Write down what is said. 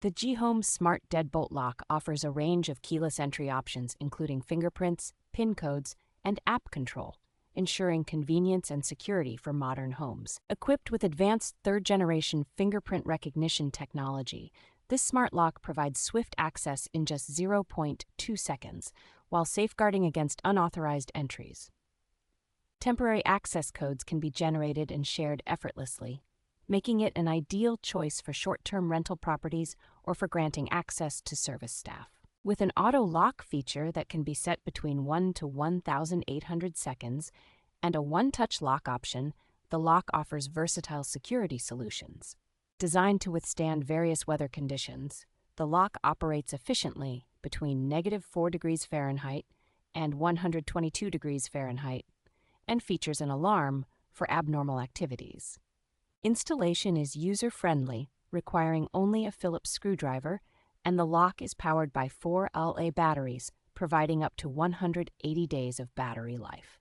The GHome Smart Deadbolt Lock offers a range of keyless entry options, including fingerprints, PIN codes, and app control, ensuring convenience and security for modern homes. Equipped with advanced third-generation fingerprint recognition technology, this smart lock provides swift access in just 0.2 seconds, while safeguarding against unauthorized entries. Temporary access codes can be generated and shared effortlessly, making it an ideal choice for short-term rental properties or for granting access to service staff. With an auto lock feature that can be set between 1 to 1,800 seconds and a one-touch lock option, the lock offers versatile security solutions. Designed to withstand various weather conditions, the lock operates efficiently between -4 degrees Fahrenheit and 122 degrees Fahrenheit and features an alarm for abnormal activities. Installation is user-friendly, requiring only a Phillips screwdriver, and the lock is powered by 4 AA batteries, providing up to 180 days of battery life.